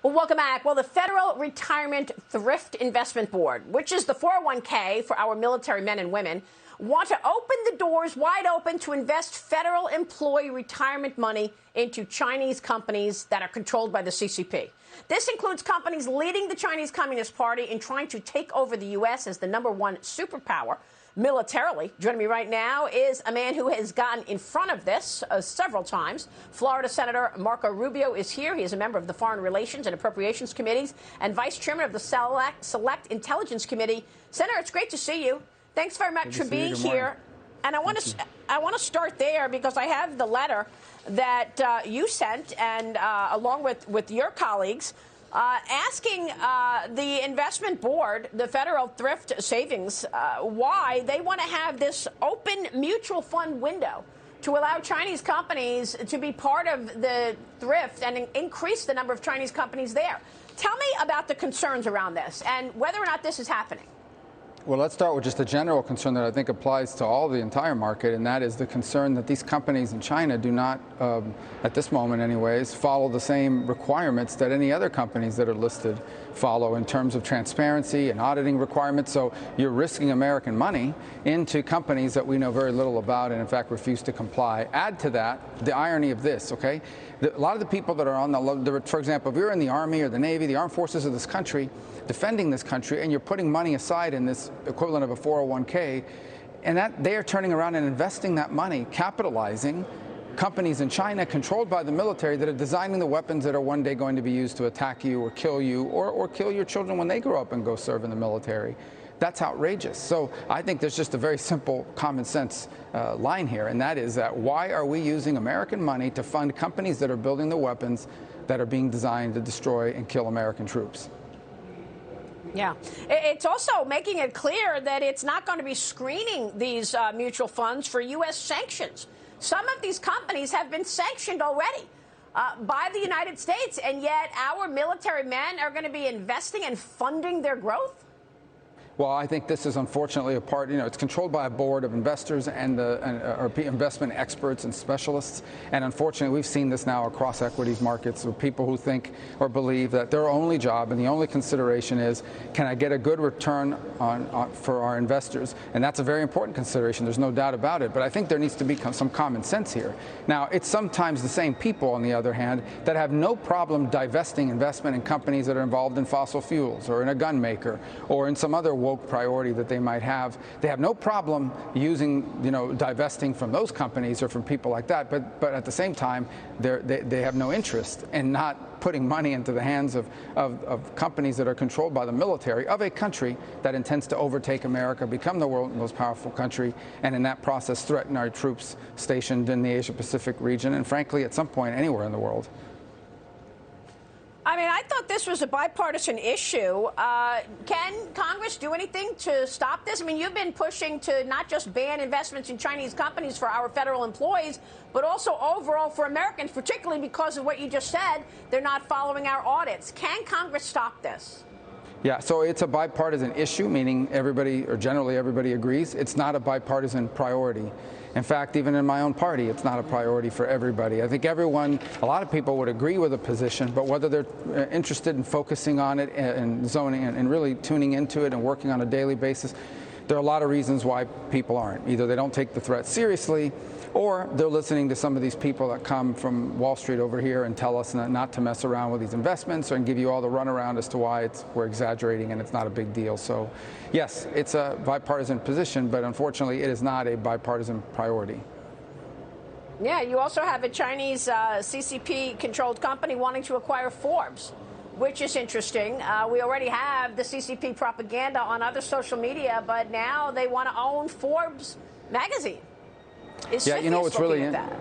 Well, welcome back. Well, the Federal Retirement Thrift Investment Board, which is the 401k for our military men and women, want to open the doors wide open to invest federal employee retirement money into Chinese companies that are controlled by the CCP. This includes companies leading the Chinese Communist Party in trying to take over the U.S. as the #1 superpower militarily. Joining me right now is a man who has gotten in front of this several times. Florida Senator Marco Rubio is here. He is a member of the Foreign Relations and Appropriations Committees and Vice Chairman of the Select Intelligence Committee. Senator, it's great to see you. Thanks very much for being here. And I want to start there because I have the letter that you sent, and along with your colleagues, asking the investment board, the Federal Thrift Savings, why they want to have this open mutual fund window to allow Chinese companies to be part of the thrift and increase the number of Chinese companies there. Tell me about the concerns around this and whether or not this is happening. Well, let's start with just a general concern that I think applies to all the entire market, and that is the concern that these companies in China do not, at this moment anyways, follow the same requirements that any other companies that are listed follow in terms of transparency and auditing requirements. So you're risking American money into companies that we know very little about and, in fact, refuse to comply. Add to that the irony of this, okay? A lot of the people that are on for example, if you're in the Army or the Navy, the armed forces of this country, defending this country, and you're putting money aside in this equivalent of a 401k, and that they are turning around and investing that money, capitalizing companies in China controlled by the military that are designing the weapons that are one day going to be used to attack you or kill your children when they grow up and go serve in the military. That's outrageous. So I think there's just a very simple common sense line here, and that is that why are we using American money to fund companies that are building the weapons that are being designed to destroy and kill American troops? Yeah. It's also making it clear that it's not going to be screening these mutual funds for U.S. sanctions. Some of these companies have been sanctioned already by the United States, and yet our military men are going to be investing and funding their growth? Well, I think this is unfortunately a part, it's controlled by a board of investors and investment experts and specialists. And unfortunately, we've seen this now across equities markets with people who think or believe that their only job and the only consideration is, can I get a good return for our investors? And that's a very important consideration. There's no doubt about it. But I think there needs to be some common sense here. Now, it's sometimes the same people, on the other hand, that have no problem divesting investment in companies that are involved in fossil fuels or in a gun maker or in some other woke priority that they might have. They have no problem using, divesting from those companies or from people like that. But at the same time, they have no interest in not putting money into the hands of companies that are controlled by the military of a country that intends to overtake America, become the world's most powerful country, and in that process threaten our troops stationed in the Asia-Pacific region and, frankly, at some point anywhere in the world. I mean, I thought this was a bipartisan issue. Can Congress do anything to stop this? I mean, you've been pushing to not just ban investments in Chinese companies for our federal employees, but also overall for Americans, particularly because of what you just said, they're not following our audits. Can Congress stop this? Yeah, so it's a bipartisan issue, meaning everybody, or generally everybody, agrees. It's not a bipartisan priority. In fact, even in my own party, it's not a priority for everybody. I think a lot of people would agree with a position, but whether they're interested in focusing on it and zoning and really tuning into it and working on a daily basis, there are a lot of reasons why people aren't. Either they don't take the threat seriously, or they're listening to some of these people that come from Wall Street over here and tell us not to mess around with these investments and give you all the runaround as to why we're exaggerating and it's not a big deal. So, yes, it's a bipartisan position, but unfortunately it is not a bipartisan priority. Yeah, you also have a Chinese CCP-controlled company wanting to acquire Forbes, which is interesting. We already have the CCP propaganda on other social media, but now they want to own Forbes magazine. Is CFIUS looking at that?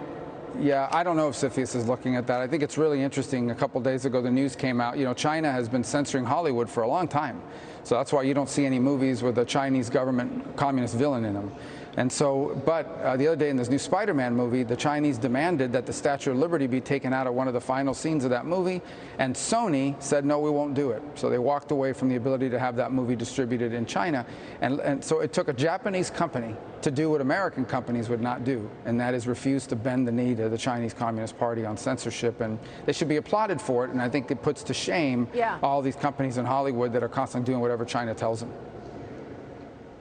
Yeah, I don't know if CFIUS is looking at that. I think it's really interesting. A couple days ago, the news came out. China has been censoring Hollywood for a long time. So that's why you don't see any movies with a Chinese government communist villain in them. And so, but the other day in this new Spider-Man movie, the Chinese demanded that the Statue of Liberty be taken out of one of the final scenes of that movie, and Sony said, no, we won't do it. So they walked away from the ability to have that movie distributed in China. And so it took a Japanese company to do what American companies would not do, and that is refuse to bend the knee to the Chinese Communist Party on censorship. And they should be applauded for it, and I think it puts to shame all these companies in Hollywood that are constantly doing whatever China tells them.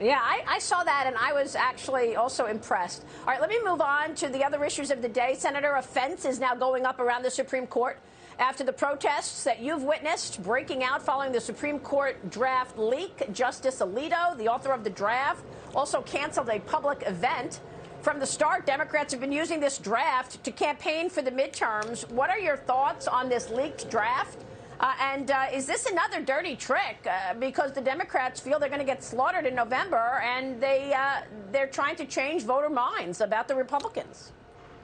Yeah, I saw that, and I was actually also impressed. All right, let me move on to the other issues of the day. Senator, a fence is now going up around the Supreme Court after the protests that you've witnessed breaking out following the Supreme Court draft leak. Justice Alito, the author of the draft, also canceled a public event. From the start, Democrats have been using this draft to campaign for the midterms. What are your thoughts on this leaked draft? And is this another dirty trick? Because the Democrats feel they're going to get slaughtered in November, and they're trying to change voter minds about the Republicans.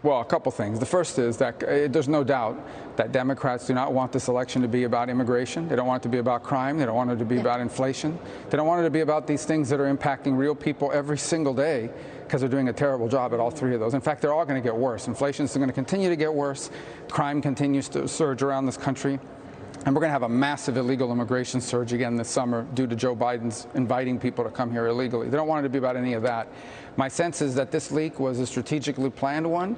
Well, a couple things. The first is that there's no doubt that Democrats do not want this election to be about immigration. They don't want it to be about crime. They don't want it to be about inflation. They don't want it to be about these things that are impacting real people every single day, because they're doing a terrible job at all three of those. In fact, they're all going to get worse. Inflation is going to continue to get worse. Crime continues to surge around this country. And we're going to have a massive illegal immigration surge again this summer due to Joe Biden's inviting people to come here illegally. They don't want it to be about any of that. My sense is that this leak was a strategically planned one,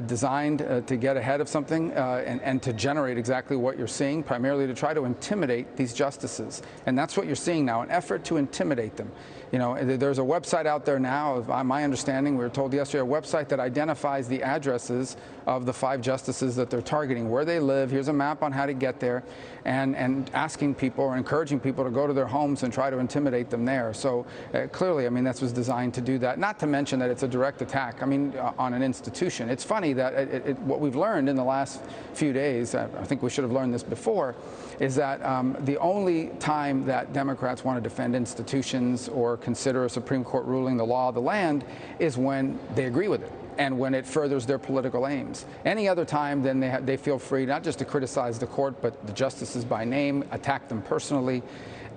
designed to get ahead of something and to generate exactly what you're seeing, primarily to try to intimidate these justices. And that's what you're seeing now, an effort to intimidate them. You know, there's a website out there now, of my understanding, we were told yesterday, a website that identifies the addresses of the 5 justices that they're targeting, where they live. Here's a map on how to get there, and asking people or encouraging people to go to their homes and try to intimidate them there. So clearly, I mean, this was designed to do that. Not to mention that it's a direct attack, I mean, on an institution. It's funny that what we've learned in the last few days, I think we should have learned this before, is that the only time that Democrats want to defend institutions or consider a Supreme Court ruling the law of the land is when they agree with it and when it furthers their political aims. Any other time, then they feel free not just to criticize the court, but the justices by name, attack them personally.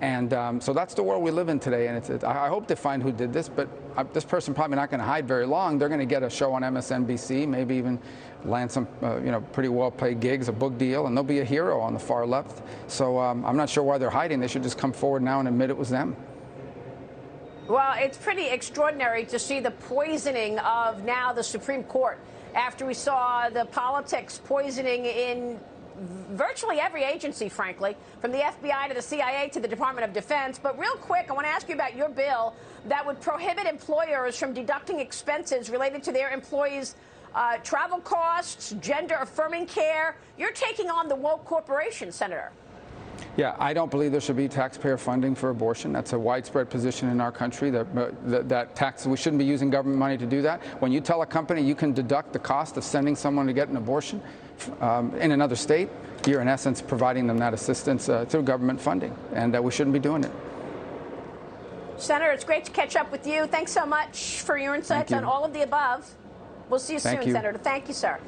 And so that's the world we live in today. And I hope they find who did this, but this person probably not going to hide very long. They're going to get a show on MSNBC, maybe even land some pretty well-paid gigs, a book deal, and they'll be a hero on the far left. So I'm not sure why they're hiding. They should just come forward now and admit it was them. Well, it's pretty extraordinary to see the poisoning of now the Supreme Court after we saw the politics poisoning in virtually every agency, frankly, from the FBI to the CIA to the Department of Defense. But real quick, I want to ask you about your bill that would prohibit employers from deducting expenses related to their employees' travel costs, gender-affirming care. You're taking on the woke corporation, Senator. Yeah, I don't believe there should be taxpayer funding for abortion. That's a widespread position in our country, that we shouldn't be using government money to do that. When you tell a company you can deduct the cost of sending someone to get an abortion in another state, you're in essence providing them that assistance through government funding, and we shouldn't be doing it. Senator, it's great to catch up with you. Thanks so much for your insights on all of the above. We'll see you soon, Senator. Thank you, sir.